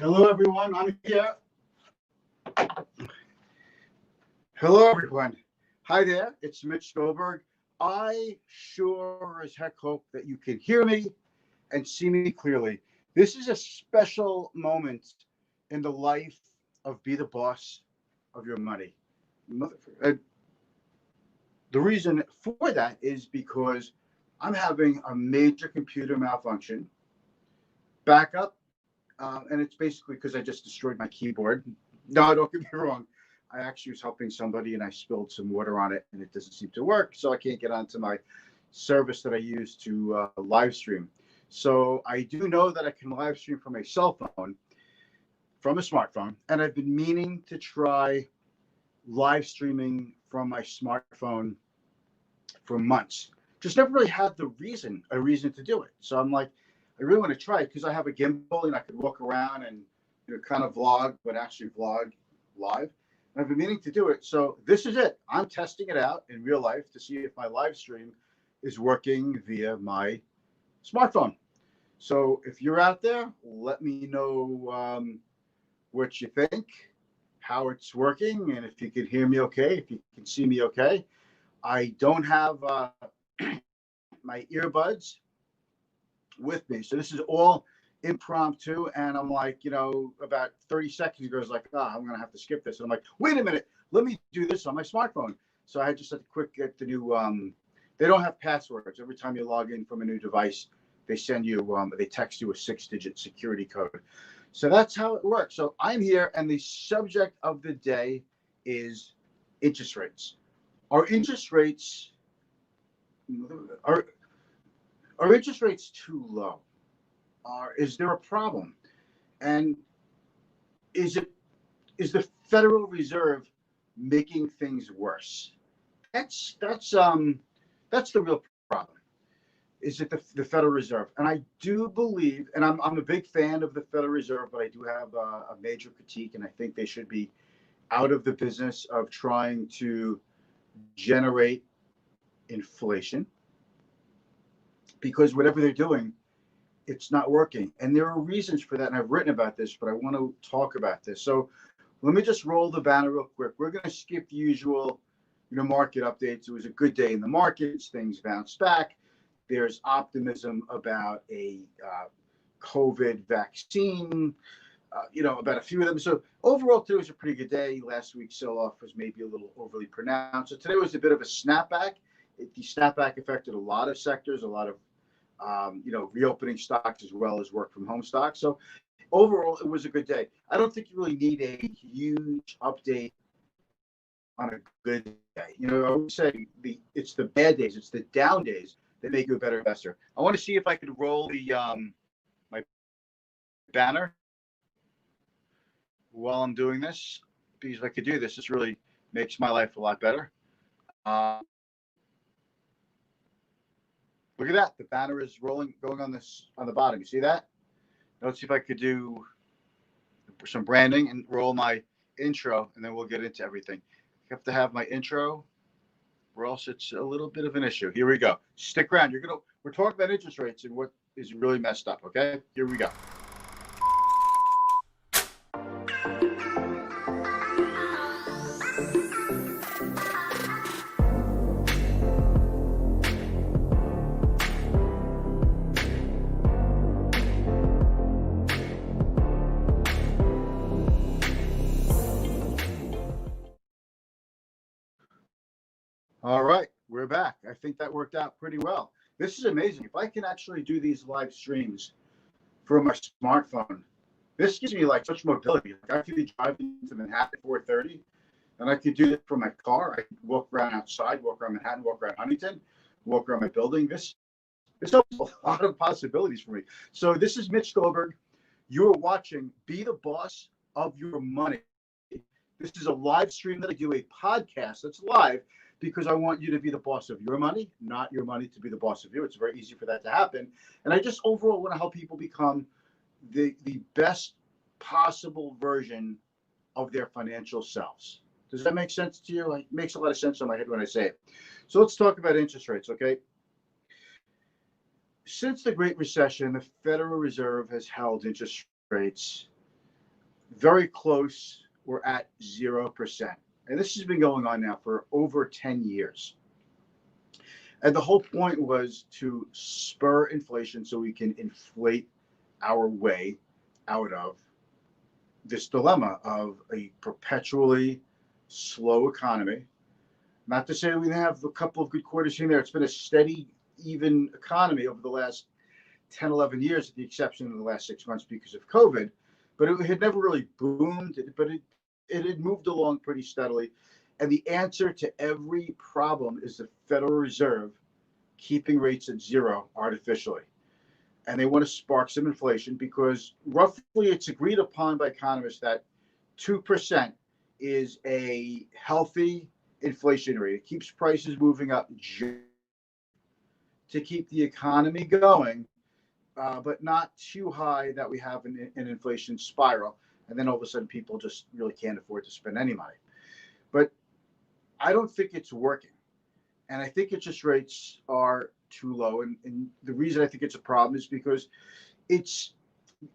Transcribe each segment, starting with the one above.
Hello, everyone. I'm here. Hello, everyone. Hi there. It's Mitch Goldberg. I sure as heck hope that you can hear me and see me clearly. This is a special moment in the life of Be the Boss of Your Money. The reason for that is because I'm having a major computer malfunction, backup, and it's basically because I just destroyed my keyboard. No, don't get me wrong. I actually was helping somebody and I spilled some water on it and it doesn't seem to work. So I can't get onto my service that I use to live stream. So I do know that I can live stream from a cell phone, from a smartphone. And I've been meaning to try live streaming from my smartphone for months. Just never really had a reason to do it. So I'm like, I really want to try it because I have a gimbal and I could walk around and kind of vlog, but actually vlog live. And I've been meaning to do it. So this is it. I'm testing it out in real life to see if my live stream is working via my smartphone. So if you're out there, let me know what you think, how it's working, and if you can hear me okay, if you can see me okay. I don't have my earbuds with me. So this is all impromptu. And I'm like, about 30 seconds ago, I was like, I'm going to have to skip this. And I'm like, wait a minute, let me do this on my smartphone. So I just had to quick get the new, they don't have passwords. Every time you log in from a new device, they send you, they text you a 6-digit security code. So that's how it works. So I'm here and the subject of the day is interest rates. Are interest rates, are interest rates too low? Is there a problem? And is the Federal Reserve making things worse? That's the real problem. Is it the Federal Reserve? And I do believe, and I'm a big fan of the Federal Reserve, but I do have a major critique, and I think they should be out of the business of trying to generate inflation, because whatever they're doing, it's not working. And there are reasons for that. And I've written about this, but I want to talk about this. So let me just roll the banner real quick. We're going to skip the usual, market updates. It was a good day in the markets. Things bounced back. There's optimism about a COVID vaccine, about a few of them. So overall, today was a pretty good day. Last week's sell-off was maybe a little overly pronounced. So today was a bit of a snapback. The snapback affected a lot of sectors, a lot of reopening stocks as well as work from home stocks. So overall, it was a good day. I don't think you really need a huge update on a good day. I would say it's the bad days, it's the down days that make you a better investor. I want to see if I could roll the my banner while I'm doing this, because if I could do this, this really makes my life a lot better. Look at that. The banner is rolling, going on the bottom. You see that? Now let's see if I could do some branding and roll my intro, and then we'll get into everything. I have to have my intro, or else it's a little bit of an issue. Here we go. Stick around. We're talking about interest rates and what is really messed up. Okay? Here we go. All right, we're back. I think that worked out pretty well. This is amazing. If I can actually do these live streams from my smartphone, this gives me like such mobility. Like I could be driving to Manhattan at 4:30, and I could do it from my car. I could walk around outside, walk around Manhattan, walk around Huntington, walk around my building. This opens a lot of possibilities for me. So this is Mitch Goldberg. You're watching Be the Boss of Your Money. This is a live stream that I do, a podcast that's live, because I want you to be the boss of your money, not your money to be the boss of you. It's very easy for that to happen. And I just overall want to help people become the best possible version of their financial selves. Does that make sense to you? Like, it makes a lot of sense in my head when I say it. So let's talk about interest rates, okay? Since the Great Recession, the Federal Reserve has held interest rates very close. We're at 0%. And this has been going on now for over 10 years. And the whole point was to spur inflation so we can inflate our way out of this dilemma of a perpetually slow economy. Not to say we didn't have a couple of good quarters here and there. It's been a steady, even economy over the last 10, 11 years, with the exception of the last 6 months because of COVID. But it had never really boomed, but it had moved along pretty steadily. And the answer to every problem is the Federal Reserve keeping rates at zero artificially. And they want to spark some inflation because roughly it's agreed upon by economists that 2% is a healthy inflation rate. It keeps prices moving up to keep the economy going, but not too high that we have an inflation spiral. And then all of a sudden people just really can't afford to spend any money. But I don't think it's working. And I think interest rates are too low. And the reason I think it's a problem is because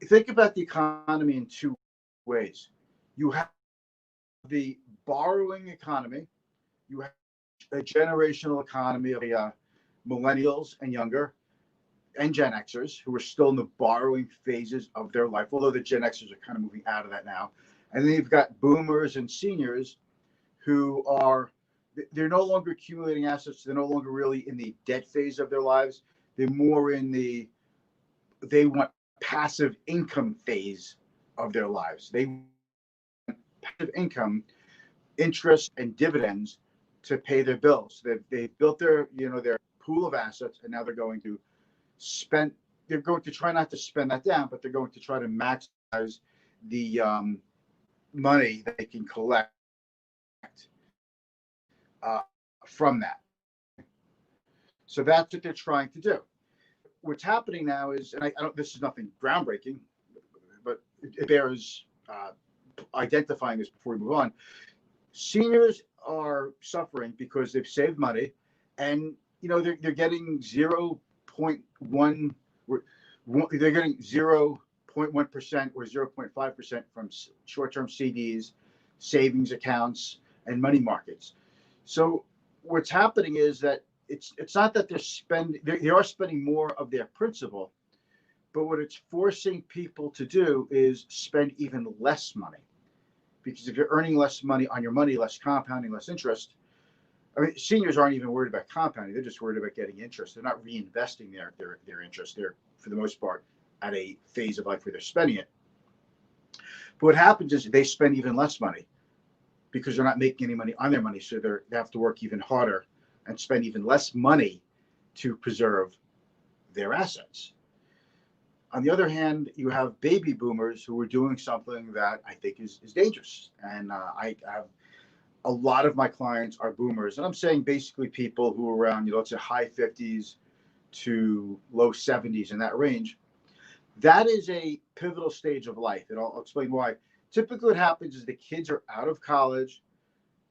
think about the economy in two ways. You have the borrowing economy, you have a generational economy of millennials and younger and Gen Xers who are still in the borrowing phases of their life, although the Gen Xers are kind of moving out of that now. And then you've got boomers and seniors who they're no longer accumulating assets. They're no longer really in the debt phase of their lives. They're more in they want passive income phase of their lives. They want passive income, interest and dividends to pay their bills. They've built their pool of assets, and now they're going to try not to spend that down, but they're going to try to maximize the money that they can collect from that. So that's what they're trying to do. What's happening now is, and I don't, this is nothing groundbreaking, but it bears identifying this before we move on. Seniors are suffering because they've saved money, and they're getting 0.1. They're getting 0.1% or 0.5% from short-term CDs, savings accounts, and money markets. So what's happening is that it's not that they are spending more of their principal, but what it's forcing people to do is spend even less money. Because if you're earning less money on your money, less compounding, less interest, I mean, seniors aren't even worried about compounding. They're just worried about getting interest. They're not reinvesting their interest. They're, for the most part, at a phase of life where they're spending it. But what happens is they spend even less money because they're not making any money on their money. So they have to work even harder and spend even less money to preserve their assets. On the other hand, you have baby boomers who are doing something that I think is dangerous. And I have a lot of my clients are boomers. And I'm saying basically people who are around, let's say high 50s to low 70s, in that range. That is a pivotal stage of life. And I'll explain why. Typically what happens is the kids are out of college.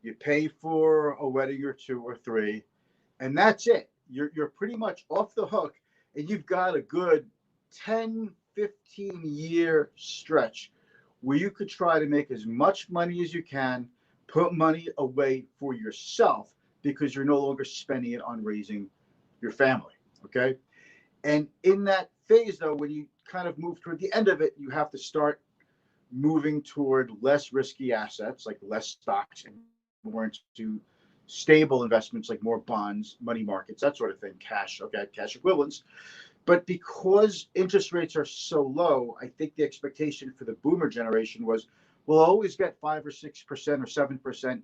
You pay for a wedding or two or three, and that's it. You're pretty much off the hook, and you've got a good 10, 15-year stretch where you could try to make as much money as you can, put money away for yourself because you're no longer spending it on raising your family, okay? And in that phase, though, when you kind of move toward the end of it, you have to start moving toward less risky assets, like less stocks, and more into stable investments, like more bonds, money markets, that sort of thing, cash equivalents. But because interest rates are so low, I think the expectation for the boomer generation was we'll always get 5 or 6% or 7%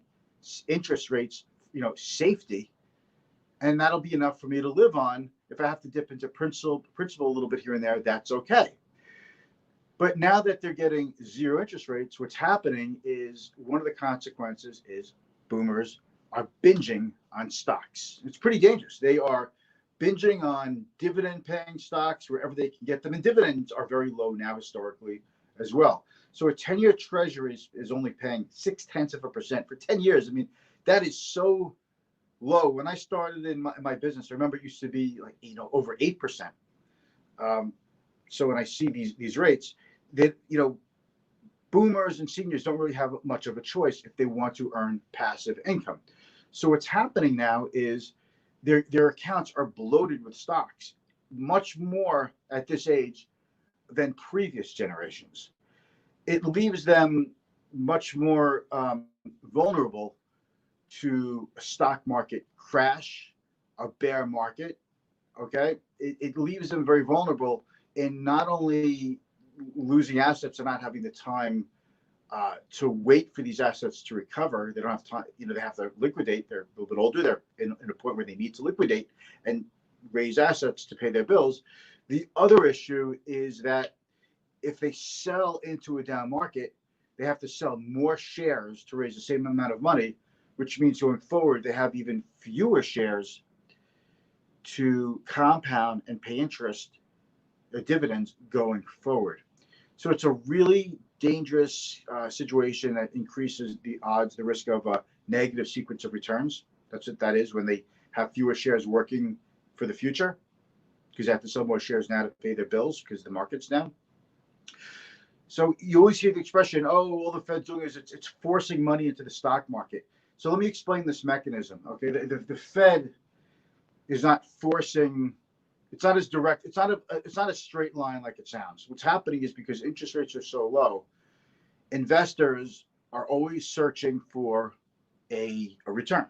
interest rates, safety, and that'll be enough for me to live on. If I have to dip into principal a little bit here and there, that's okay. But now that they're getting zero interest rates, what's happening is one of the consequences is boomers are binging on stocks. It's pretty dangerous. They are binging on dividend-paying stocks wherever they can get them. And dividends are very low now historically as well. So a 10-year treasury is only paying 0.6% for 10 years. I mean, that is so low. When I started in my business, I remember it used to be like, over 8%. So when I see these rates, that, boomers and seniors don't really have much of a choice if they want to earn passive income. So what's happening now is their accounts are bloated with stocks, much more at this age than previous generations. It leaves them much more vulnerable to a stock market crash, a bear market. Okay, it leaves them very vulnerable in not only losing assets and not having the time to wait for these assets to recover. They don't have time. They have to liquidate. They're a little bit older. They're in a point where they need to liquidate and raise assets to pay their bills. The other issue is that if they sell into a down market, they have to sell more shares to raise the same amount of money, which means going forward, they have even fewer shares to compound and pay interest, dividends going forward. So it's a really dangerous situation that increases the odds, the risk of a negative sequence of returns. That's what that is when they have fewer shares working for the future, because they have to sell more shares now to pay their bills because the market's down. So you always hear the expression, "Oh, all the Fed's doing is it's forcing money into the stock market." So let me explain this mechanism. Okay, the Fed is not forcing. It's not as direct. It's not a straight line like it sounds. What's happening is because interest rates are so low, investors are always searching for a return.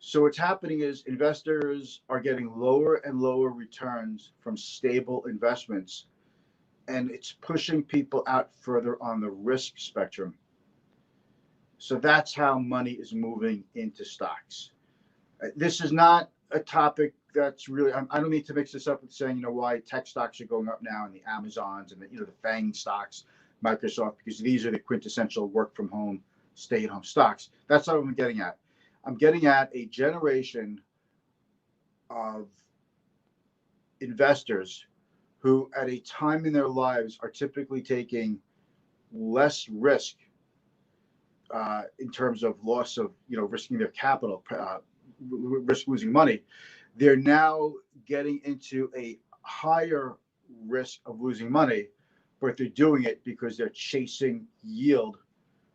So what's happening is investors are getting lower and lower returns from stable investments, and it's pushing people out further on the risk spectrum. So that's how money is moving into stocks. This is not a topic that's really, I don't need to mix this up with saying, why tech stocks are going up now and the Amazons and the FANG stocks, Microsoft, because these are the quintessential work from home, stay at home stocks. That's what I'm getting at. I'm getting at a generation of investors who at a time in their lives are typically taking less risk in terms of loss of, risking their capital, risk losing money. They're now getting into a higher risk of losing money, but they're doing it because they're chasing yield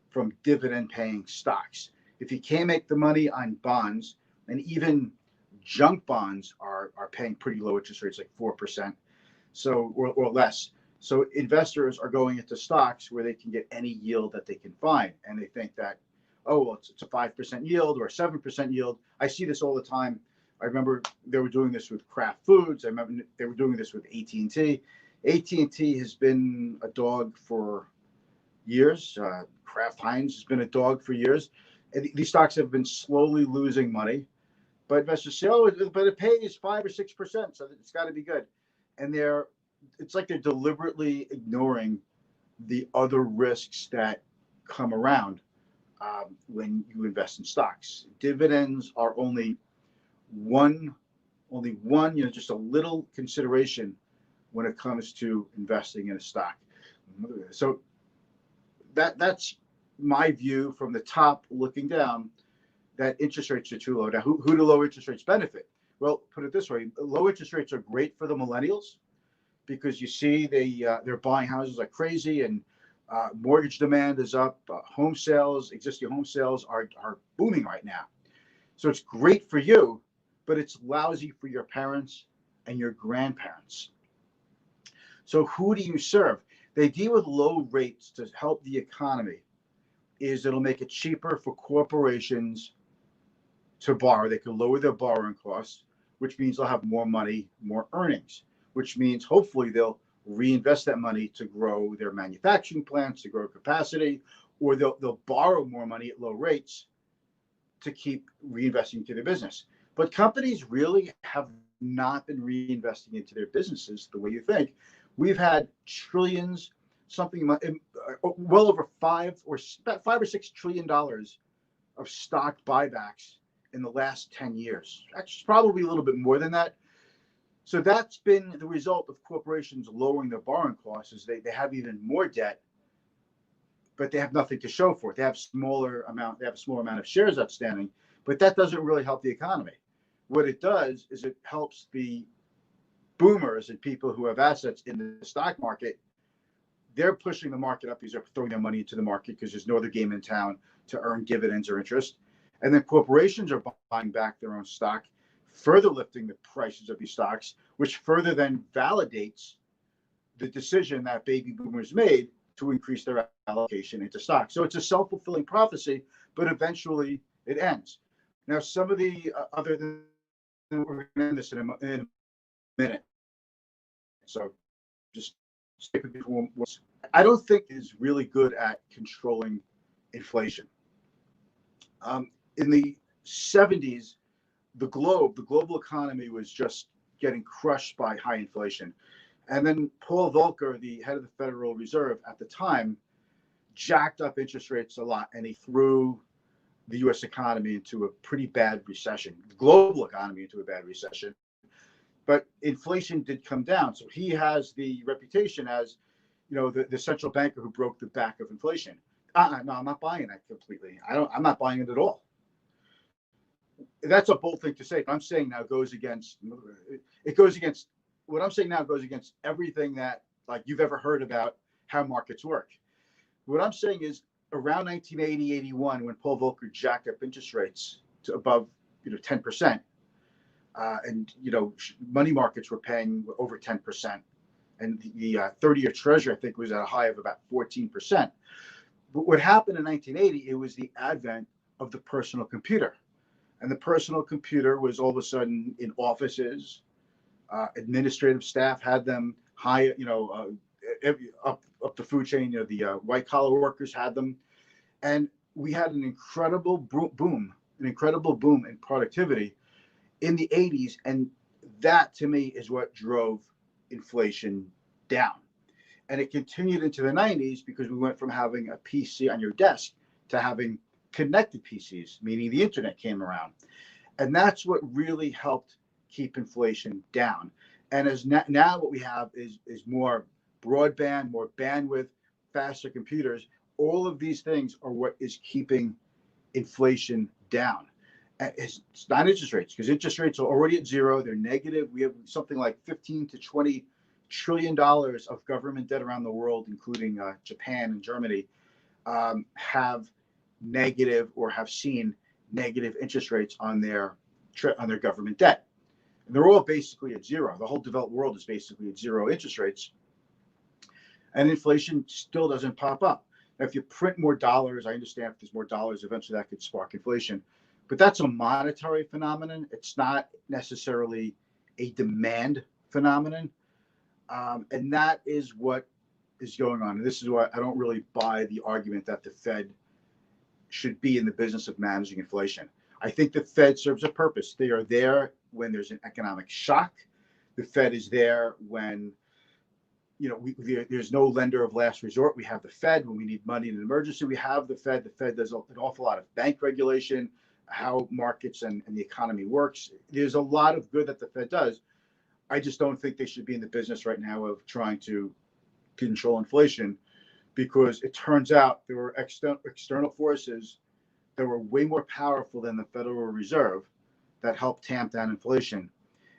from dividend paying stocks. If you can't make the money on bonds, and even junk bonds are paying pretty low interest rates, like 4%, so or less. So investors are going into stocks where they can get any yield that they can find, and they think that, oh, well, it's a 5% yield or a 7% yield. I see this all the time. I remember they were doing this with Kraft Foods. I remember they were doing this with AT&T. AT&T has been a dog for years. Kraft Heinz has been a dog for years. And these stocks have been slowly losing money, but investors say, "Oh, but it pays 5 or 6%, so it's got to be good." And it's like they're deliberately ignoring the other risks that come around when you invest in stocks. Dividends are only one, just a little consideration when it comes to investing in a stock. So that's my view from the top looking down, that interest rates are too low. Now, who do low interest rates benefit? Well, put it this way: low interest rates are great for the millennials because you see they're buying houses like crazy, and mortgage demand is up. Existing home sales are booming right now. So it's great for you, but it's lousy for your parents and your grandparents. So who do you serve? The idea with low rates to help the economy is it'll make it cheaper for corporations to borrow. They can lower their borrowing costs, which means they'll have more money, more earnings, which means hopefully they'll reinvest that money to grow their manufacturing plants, to grow capacity, or they'll borrow more money at low rates to keep reinvesting into their business. But companies really have not been reinvesting into their businesses the way you think. We've had trillions, well over $5 or $6 trillion of stock buybacks in the last 10 years. Actually, probably a little bit more than that. So that's been the result of corporations lowering their borrowing costs. Is they have even more debt, but they have nothing to show for it. They have a smaller amount of shares outstanding, but that doesn't really help the economy. What it does is it helps the boomers and people who have assets in the stock market. they're pushing the market up because they're throwing their money into the market because there's no other game in town to earn dividends or interest. And then corporations are buying back their own stock, further lifting the prices of these stocks, which further then validates the decision that baby boomers made to increase their allocation into stocks. So it's a self-fulfilling prophecy, but eventually it ends. Now, some of the other than we're going to end this in a minute. So just stick with me. I don't think is really good at controlling inflation. In the 70s, the global economy was just getting crushed by high inflation. And then Paul Volcker, the head of the Federal Reserve at the time, jacked up interest rates a lot, and he threw the U.S. economy into a pretty bad recession, the global economy into a bad recession. But inflation did come down. So he has the reputation as, the central banker who broke the back of inflation. No, I'm not buying that completely. I'm not buying it at all. That's a bold thing to say. What I'm saying now goes against what I'm saying now goes against everything that you've ever heard about how markets work. What I'm saying is around 1980, 81, when Paul Volcker jacked up interest rates to above 10%, and money markets were paying over 10%, and the 30-year Treasury I think was at a high of about 14%. But what happened in 1980? It was the advent of the personal computer, and the personal computer was all of a sudden in offices. Administrative staff had them high, up the food chain. The white collar workers had them, and we had an incredible boom in productivity in the 80s, and that to me is what drove inflation down. And it continued into the 90s because we went from having a PC on your desk to having connected PCs, meaning the internet came around, and that's what really helped keep inflation down. And as now what we have is more broadband, more bandwidth, faster computers. All of these things are what is keeping inflation down. It's not interest rates, because interest rates are already at zero. They're negative. We have something like 15 to 20 trillion dollars of government debt around the world, including Japan and Germany, have negative or have seen negative interest rates on their government debt. And they're all basically at zero. The whole developed world is basically at zero interest rates. And inflation still doesn't pop up. Now, if you print more dollars, I understand if there's more dollars, eventually that could spark inflation. But that's a monetary phenomenon. It's not necessarily a demand phenomenon. And that is what is going on. And this is why I don't really buy the argument that the Fed should be in the business of managing inflation. I think the Fed serves a purpose. They are there when there's an economic shock. The Fed is there when there's no lender of last resort. We have the Fed when we need money in an emergency. We have the Fed. The Fed does an awful lot of bank regulation, how markets and the economy works. There's a lot of good that the Fed does. I just don't think they should be in the business right now of trying to control inflation, because it turns out there were external forces that were way more powerful than the Federal Reserve that helped tamp down inflation.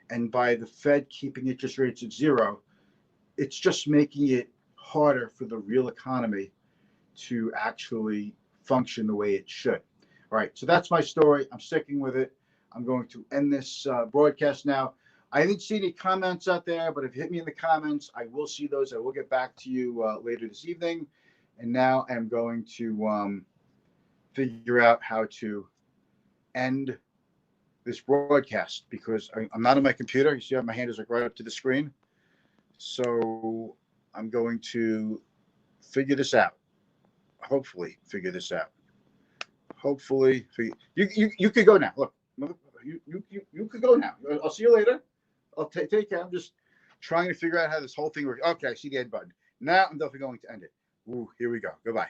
And by the Fed keeping interest rates at zero, it's just making it harder for the real economy to actually function the way it should. All right, so that's my story. I'm sticking with it. I'm going to end this broadcast now. I didn't see any comments out there, but if you hit me in the comments, I will see those. I will get back to you later this evening. And now I'm going to figure out how to end this broadcast, because I'm not on my computer. You see how my hand is right up to the screen. So I'm going to figure this out. Hopefully figure this out. Hopefully you could go now. Look, you could go now. I'll see you later. I'll take care. I'm just trying to figure out how this whole thing works. Okay, I see the end button. Now I'm definitely going to end it. Ooh, here we go. Goodbye.